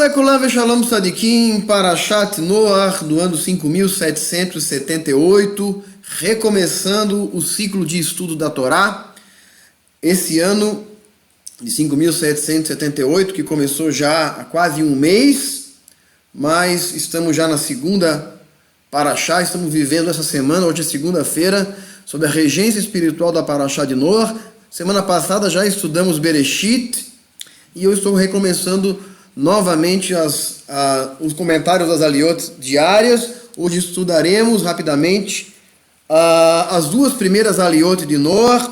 Lekulam Veshalom Sadikim, Parashat Noach, do ano 5778, recomeçando o ciclo de estudo da Torá. Esse ano de 5778, que começou já há quase um mês, mas estamos já na segunda Parashá, estamos vivendo essa semana, hoje é segunda-feira, sob a regência espiritual da Parashá de Noach. Semana passada já estudamos Bereshit, e eu estou recomeçando novamente os comentários das aliyot diárias. Hoje estudaremos rapidamente as duas primeiras aliyot de Noach.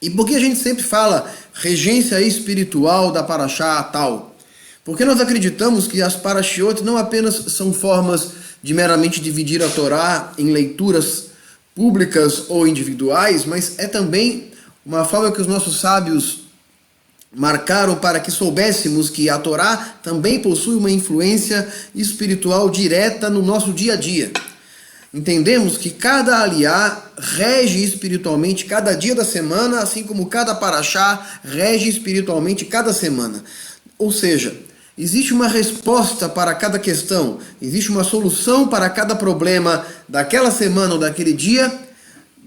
E por que a gente sempre fala regência espiritual da Parashá tal? Porque nós acreditamos que as parashiot não apenas são formas de meramente dividir a Torá em leituras públicas ou individuais, mas é também uma forma que os nossos sábios marcaram para que soubéssemos que a Torá também possui uma influência espiritual direta no nosso dia a dia. Entendemos que cada aliá rege espiritualmente cada dia da semana, assim como cada parashá rege espiritualmente cada semana. Ou seja, existe uma resposta para cada questão, existe uma solução para cada problema daquela semana ou daquele dia,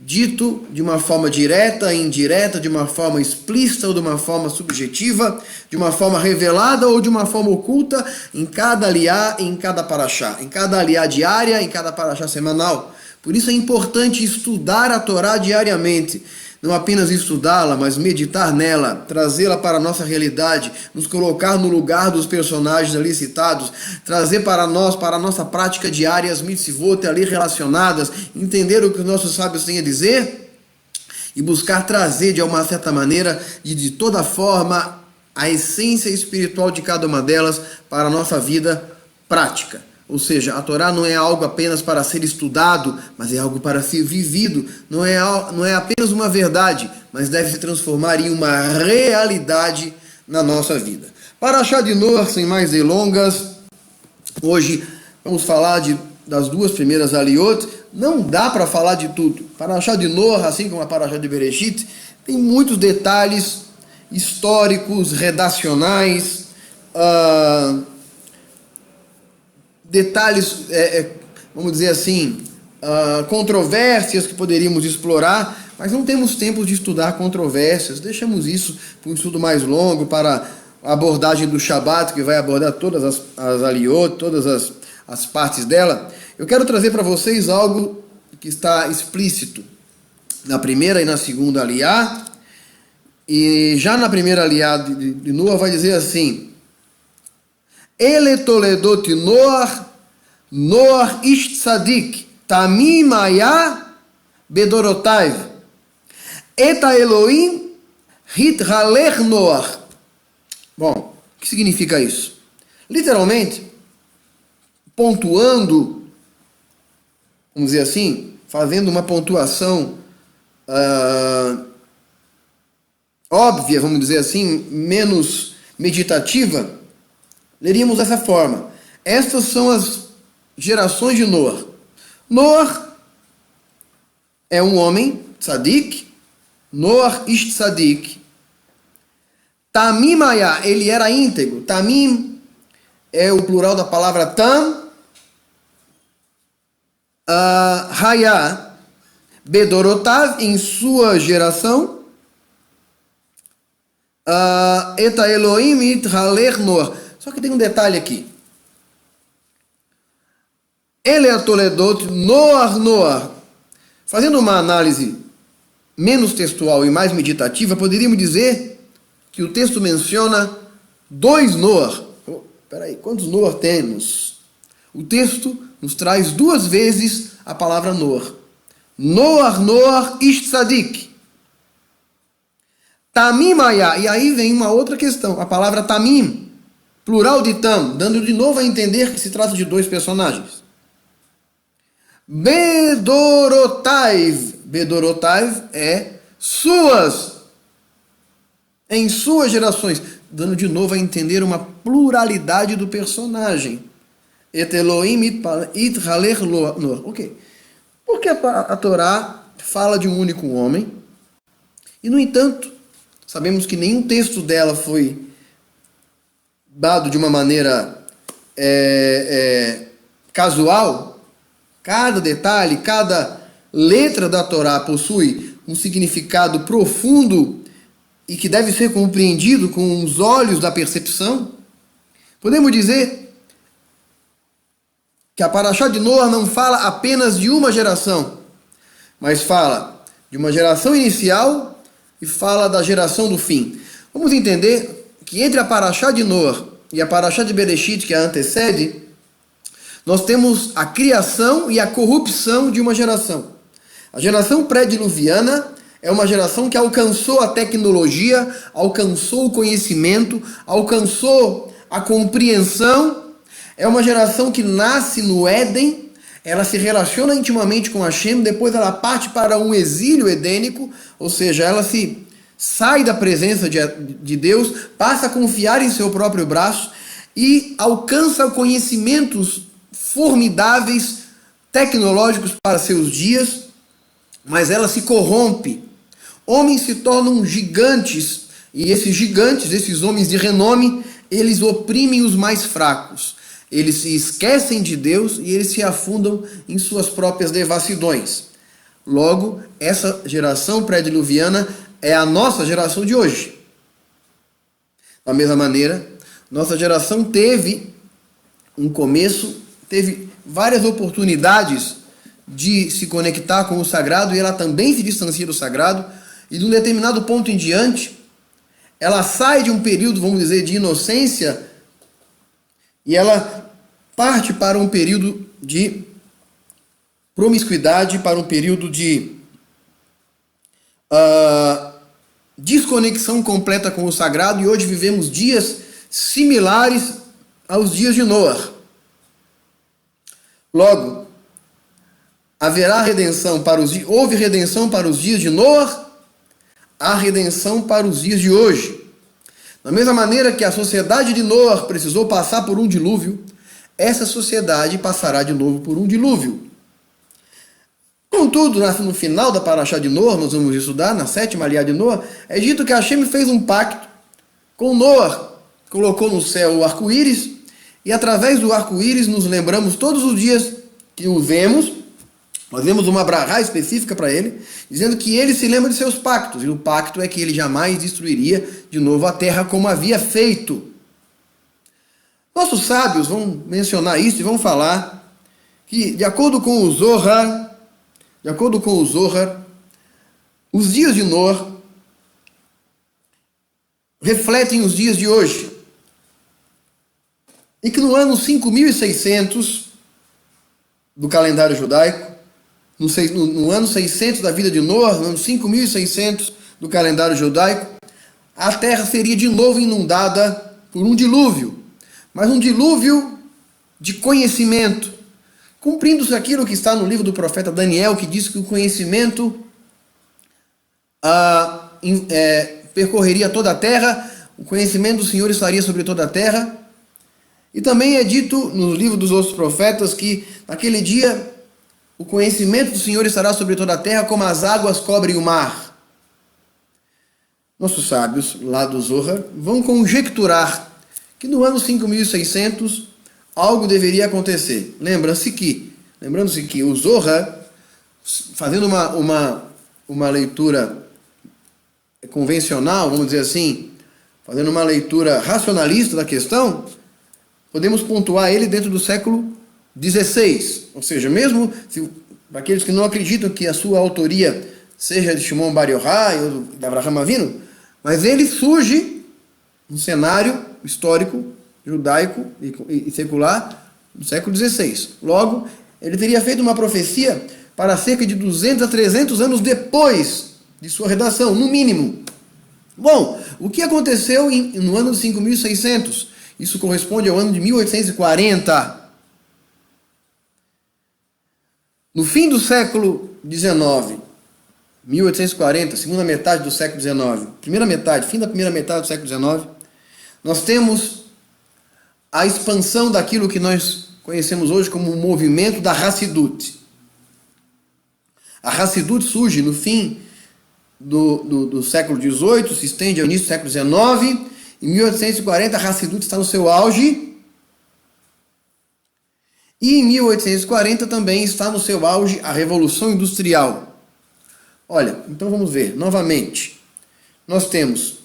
dito de uma forma direta, indireta, de uma forma explícita ou de uma forma subjetiva, de uma forma revelada ou de uma forma oculta, em cada aliá, em cada parashá, em cada aliá diária, em cada parashá semanal. Por isso é importante estudar a Torá diariamente, não apenas estudá-la, mas meditar nela, trazê-la para a nossa realidade, nos colocar no lugar dos personagens ali citados, trazer para nós, para a nossa prática diária, as mitzvot ali relacionadas, entender o que os nossos sábios têm a dizer e buscar trazer de uma certa maneira e de toda forma a essência espiritual de cada uma delas para a nossa vida prática. Ou seja, a Torá não é algo apenas para ser estudado, mas é algo para ser vivido. Não é apenas uma verdade, mas deve se transformar em uma realidade na nossa vida. Parashá de Noach, sem mais delongas, hoje vamos falar das duas primeiras aliyot. Não dá para falar de tudo. Parashá de Noach, assim como a Parashá de Bereshit, tem muitos detalhes históricos, redacionais, detalhes, vamos dizer assim, controvérsias que poderíamos explorar, mas não temos tempo de estudar controvérsias. Deixamos isso para um estudo mais longo, para a abordagem do Shabat, que vai abordar todas as aliyot, todas as partes dela. Eu quero trazer para vocês algo que está explícito na primeira e na segunda aliyá, e já na primeira aliyá de Noach vai dizer assim: Ele toledot Noach ish tzadik, tamim haya bedorotaiv, eta Elohim hithalech Noach. Bom, o que significa isso? Literalmente, pontuando, vamos dizer assim, fazendo uma pontuação óbvia, vamos dizer assim, menos meditativa, leríamos dessa forma: estas são as gerações de Noach. Noach é um homem, tzadik, Noach ish tzadik. Tamim haya, ele era íntegro. Tamim é o plural da palavra tam. Haya, bedorotav, em sua geração. Eta Elohim ithalech Noach. Só que tem um detalhe aqui. Ele é Toledot Noach. Fazendo uma análise menos textual e mais meditativa, poderíamos dizer que o texto menciona dois Noach. Peraí, quantos Noach temos? O texto nos traz duas vezes a palavra Noach. Noach ish tzadik. Tamim haya. E aí vem uma outra questão. A palavra tamim, plural de tam, dando de novo a entender que se trata de dois personagens. Bedorotaiv. Bedorotaiv é em suas gerações, dando de novo a entender uma pluralidade do personagem. Et Elohim ithalech Noach. Ok. Porque a Torá fala de um único homem, e no entanto, sabemos que nenhum texto dela foi dado de uma maneira casual. Cada detalhe, cada letra da Torá possui um significado profundo e que deve ser compreendido com os olhos da percepção. Podemos dizer que a Parashá de Noah não fala apenas de uma geração, mas fala de uma geração inicial e fala da geração do fim. Vamos entender que entre a Parashá de Noah e a Parashá de Bereshit, que a antecede, nós temos a criação e a corrupção de uma geração. A geração pré-diluviana é uma geração que alcançou a tecnologia, alcançou o conhecimento, alcançou a compreensão. É uma geração que nasce no Éden, ela se relaciona intimamente com Hashem, depois ela parte para um exílio edênico, ou seja, ela sai da presença de Deus, passa a confiar em seu próprio braço e alcança conhecimentos formidáveis, tecnológicos para seus dias, mas ela se corrompe. Homens se tornam gigantes, e esses gigantes, esses homens de renome, eles oprimem os mais fracos. Eles se esquecem de Deus e eles se afundam em suas próprias devassidões. Logo, essa geração pré-diluviana é a nossa geração de hoje. Da mesma maneira, nossa geração teve um começo, teve várias oportunidades de se conectar com o sagrado, e ela também se distancia do sagrado, e de um determinado ponto em diante, ela sai de um período, vamos dizer, de inocência, e ela parte para um período de promiscuidade, para um período de desconexão completa com o sagrado, e hoje vivemos dias similares aos dias de Noah. Logo, houve redenção para os dias de Noah, há redenção para os dias de hoje. Da mesma maneira que a sociedade de Noah precisou passar por um dilúvio, essa sociedade passará de novo por um dilúvio. Contudo, no final da Parashá de Noah, nós vamos estudar, na 7ª aliá de Noah, é dito que Hashem fez um pacto com Noah, colocou no céu o arco-íris, e através do arco-íris nos lembramos todos os dias que o vemos. Nós vemos uma brahá específica para ele, dizendo que ele se lembra de seus pactos, e o pacto é que ele jamais destruiria de novo a terra como havia feito. Nossos sábios vão mencionar isso e vão falar que, de acordo com o Zohar, os dias de Noah refletem os dias de hoje. E que no ano 5600 do calendário judaico, no ano 600 da vida de Noah, no ano 5600 do calendário judaico, a terra seria de novo inundada por um dilúvio, mas um dilúvio de conhecimento, cumprindo-se aquilo que está no livro do profeta Daniel, que diz que o conhecimento percorreria toda a terra, o conhecimento do Senhor estaria sobre toda a terra. E também é dito no livro dos outros profetas que naquele dia o conhecimento do Senhor estará sobre toda a terra como as águas cobrem o mar. Nossos sábios, lá do Zohar, vão conjecturar que no ano 5600 algo deveria acontecer. Lembrando-se que o Zohar, fazendo uma leitura convencional, vamos dizer assim, fazendo uma leitura racionalista da questão, podemos pontuar ele dentro do século XVI. Ou seja, mesmo para aqueles que não acreditam que a sua autoria seja de Shimon Bar Yochai ou de Avraham Avinu, mas ele surge no cenário histórico, judaico e secular do século XVI. Logo, ele teria feito uma profecia para cerca de 200 a 300 anos depois de sua redação, no mínimo. Bom, o que aconteceu no ano de 5600? Isso corresponde ao ano de 1840. No fim do século XIX, 1840, segunda metade do século XIX, fim da primeira metade do século XIX, nós temos a expansão daquilo que nós conhecemos hoje como o movimento da Hassidut. A Hassidut surge no fim do século XVIII, se estende ao início do século XIX, Em 1840, a Hassidut está no seu auge. E em 1840 também está no seu auge a Revolução Industrial. Olha, então vamos ver novamente. Nós temos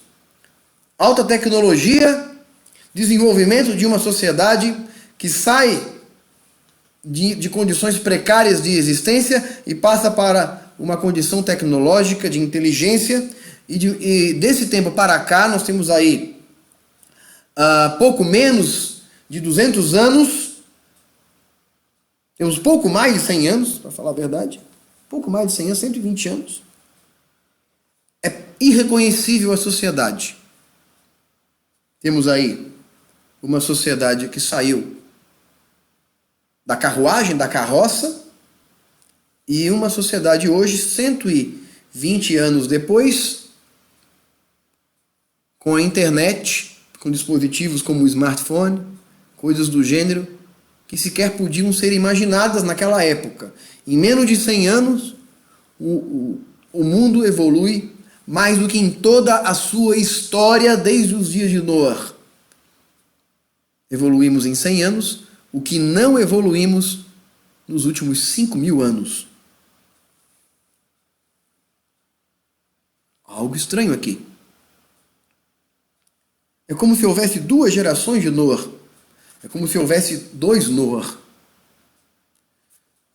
alta tecnologia, desenvolvimento de uma sociedade que sai de condições precárias de existência e passa para uma condição tecnológica de inteligência. E desse tempo para cá, nós temos aí pouco menos de 200 anos, temos pouco mais de 100 anos, para falar a verdade, pouco mais de 100 anos, 120 anos. É irreconhecível a sociedade. Temos aí uma sociedade que saiu da carruagem, da carroça, e uma sociedade hoje, 120 anos depois, com a internet, com dispositivos como o smartphone, coisas do gênero, que sequer podiam ser imaginadas naquela época. Em menos de 100 anos, o mundo evolui mais do que em toda a sua história desde os dias de Noé. Evoluímos em 100 anos, o que não evoluímos nos últimos 5.000 anos. Algo estranho aqui. É como se houvesse 2 gerações de Noé. É como se houvesse 2 Noé.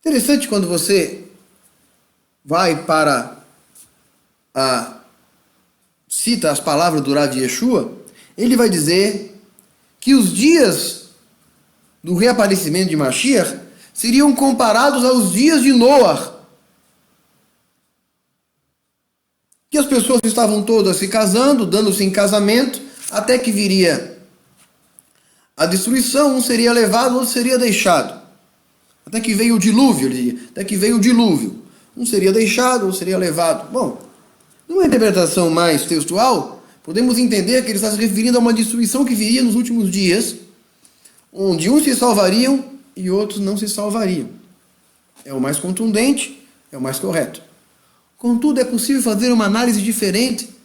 Interessante quando você vai para cita as palavras do Rav Yeshua, ele vai dizer que os dias do reaparecimento de Mashiach seriam comparados aos dias de Noé. Que as pessoas estavam todas se casando, dando-se em casamento, até que viria a destruição, um seria levado, outro seria deixado. Até que veio o dilúvio, ele dizia, até que veio o dilúvio. Um seria deixado, outro seria levado. Bom, numa interpretação mais textual, podemos entender que ele está se referindo a uma destruição que viria nos últimos dias, onde uns se salvariam e outros não se salvariam. É o mais contundente, é o mais correto. Contudo, é possível fazer uma análise diferente,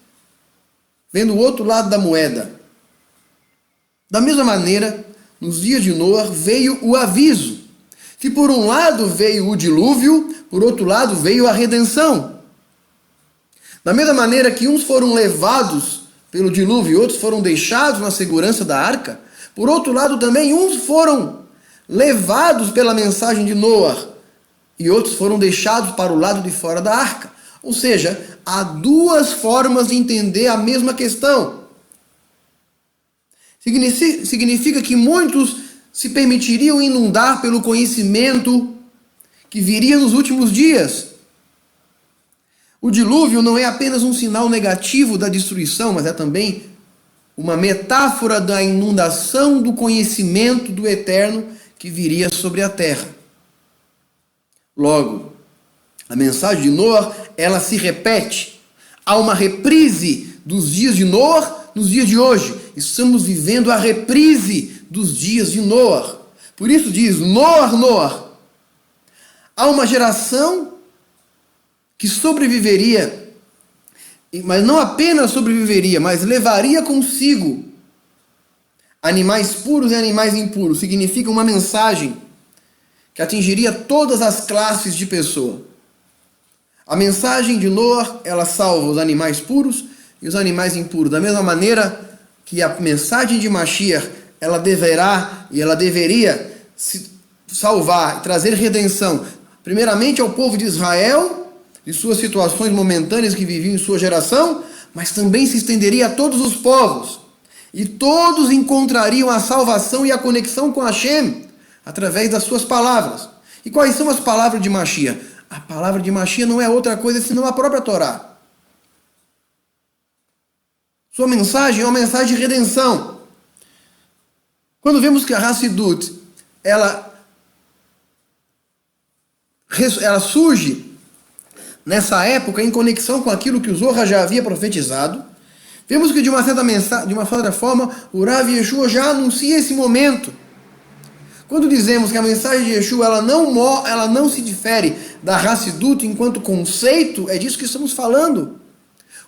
vendo o outro lado da moeda. Da mesma maneira, nos dias de Noé veio o aviso. Se por um lado veio o dilúvio, por outro lado veio a redenção. Da mesma maneira que uns foram levados pelo dilúvio e outros foram deixados na segurança da arca, por outro lado também uns foram levados pela mensagem de Noé e outros foram deixados para o lado de fora da arca. Ou seja, há 2 formas de entender a mesma questão. Significa que muitos se permitiriam inundar pelo conhecimento que viria nos últimos dias. O dilúvio não é apenas um sinal negativo da destruição, mas é também uma metáfora da inundação do conhecimento do eterno que viria sobre a terra. Logo, a mensagem de Noé, ela se repete. Há uma reprise dos dias de Noé nos dias de hoje. Estamos vivendo a reprise dos dias de Noé. Por isso diz, Noé, Noé. Há uma geração que sobreviveria, mas não apenas sobreviveria, mas levaria consigo animais puros e animais impuros. Significa uma mensagem que atingiria todas as classes de pessoa. A mensagem de Noé, ela salva os animais puros e os animais impuros. Da mesma maneira que a mensagem de Mashiach, ela deveria se salvar e trazer redenção, primeiramente ao povo de Israel, de suas situações momentâneas que viviam em sua geração, mas também se estenderia a todos os povos. E todos encontrariam a salvação e a conexão com Hashem através das suas palavras. E quais são as palavras de Mashiach? A palavra de Mashiach não é outra coisa senão a própria Torá. Sua mensagem é uma mensagem de redenção. Quando vemos que a Hassidut, ela surge nessa época em conexão com aquilo que o Zohar já havia profetizado, vemos que de uma certa forma o Rav Yeshua já anuncia esse momento. Quando dizemos que a mensagem de Yeshua ela não se difere da Hassidut enquanto conceito, é disso que estamos falando.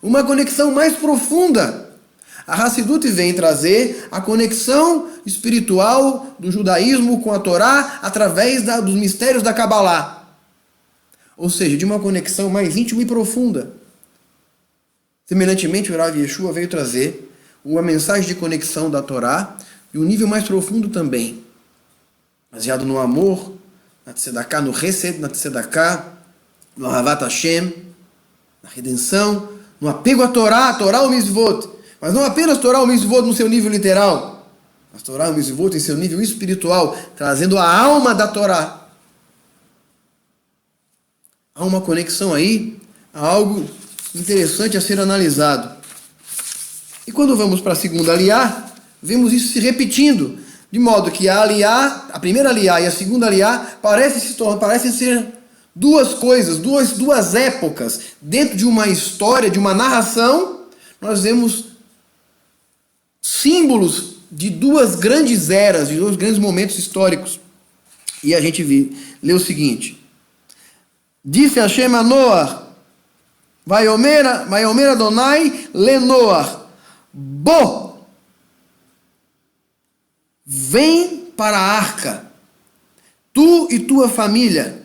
Uma conexão mais profunda. A Hassidut vem trazer a conexão espiritual do judaísmo com a Torá através dos mistérios da Kabbalah. Ou seja, de uma conexão mais íntima e profunda. Semelhantemente, o Rav Yeshua veio trazer uma mensagem de conexão da Torá e um nível mais profundo também, baseado no amor, na tzedakah, no Hesed, na tzedakah, no Ahavat Hashem, na redenção, no apego à Torá ou Mitzvot. Mas não apenas Torá ou Mitzvot no seu nível literal, mas Torá ou Mitzvot em seu nível espiritual, trazendo a alma da Torá. Há uma conexão aí, há algo interessante a ser analisado. E quando vamos para a segunda aliá, vemos isso se repetindo, de modo que a primeira aliá e a segunda aliá parecem ser duas coisas, duas épocas. Dentro de uma história, de uma narração, nós vemos símbolos de duas grandes eras, de dois grandes momentos históricos. E a gente lê o seguinte: disse Hashem a Noah, Vayomer Adonai le Noah, Bo, vem para a arca, tu e tua família,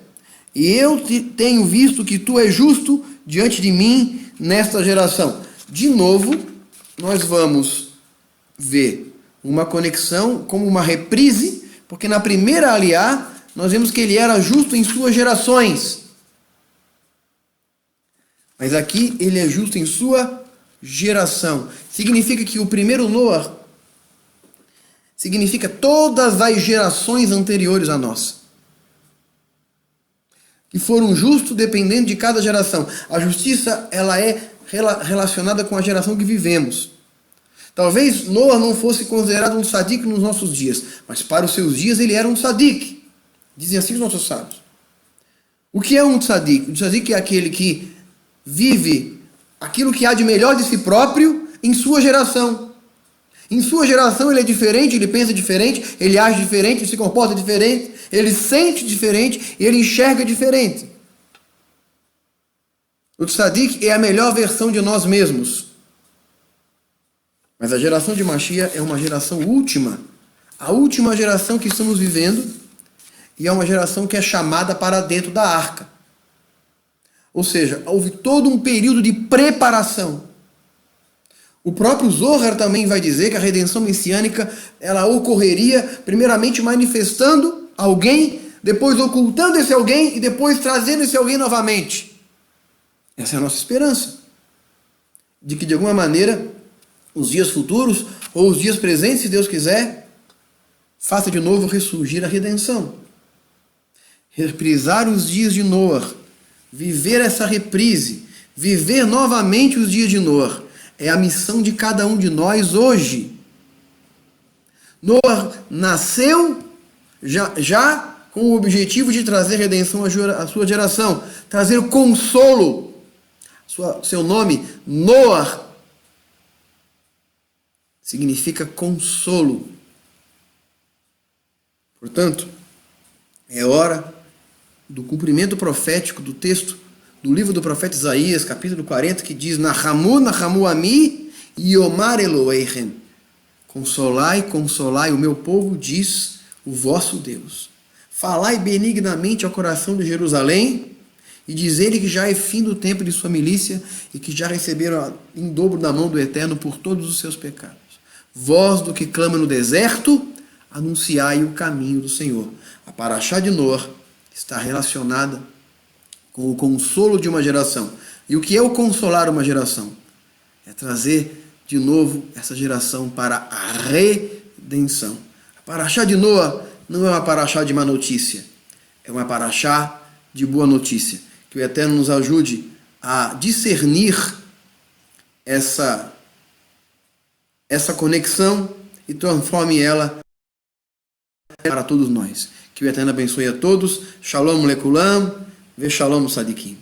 e eu tenho visto que tu és justo diante de mim nesta geração. De novo, nós vamos ver uma conexão como uma reprise, porque na primeira aliá nós vemos que ele era justo em suas gerações. Mas aqui ele é justo em sua geração. Significa que o primeiro Noah significa todas as gerações anteriores à nossa, que foram justos dependendo de cada geração. A justiça, ela é relacionada com a geração que vivemos. Talvez Noah não fosse considerado um tzadik nos nossos dias, mas para os seus dias ele era um tzadik. Dizem assim os nossos sábios. O que é um tzadik? O tzadik é aquele que vive aquilo que há de melhor de si próprio em sua geração. Em sua geração ele é diferente, ele pensa diferente, ele age diferente, ele se comporta diferente, ele sente diferente, ele enxerga diferente. O tzadik é a melhor versão de nós mesmos. Mas a geração de Mashiach é uma geração última, a última geração que estamos vivendo, e é uma geração que é chamada para dentro da arca. Ou seja, houve todo um período de preparação. O próprio Zohar também vai dizer que a redenção messiânica ela ocorreria primeiramente manifestando alguém, depois ocultando esse alguém e depois trazendo esse alguém novamente. Essa é a nossa esperança. De que de alguma maneira os dias futuros ou os dias presentes, se Deus quiser, faça de novo ressurgir a redenção. Reprisar os dias de Noah, viver essa reprise, viver novamente os dias de Noah, é a missão de cada um de nós hoje. Noah nasceu já com o objetivo de trazer redenção à sua geração, trazer consolo. Seu nome, Noah, significa consolo. Portanto, é hora do cumprimento profético do texto do livro do profeta Isaías, capítulo 40, que diz: Nahamu, Nahamu Ami, Yomar Eloheichem. Consolai, consolai o meu povo, diz o vosso Deus. Falai benignamente ao coração de Jerusalém, e diz-lhe que já é fim do tempo de sua milícia, e que já receberam em dobro da mão do Eterno por todos os seus pecados. Voz do que clama no deserto, anunciai o caminho do Senhor. A Parashá de Noah está relacionada com o consolo de uma geração. E o que é o consolar uma geração? É trazer de novo essa geração para a redenção. A Parashá de Noah não é uma Parashá de má notícia, é uma Parashá de boa notícia. Que o Eterno nos ajude a discernir essa conexão e transforme ela para todos nós. Que o Eterno abençoe a todos. Shalom lekulam, ve shalom sadikim.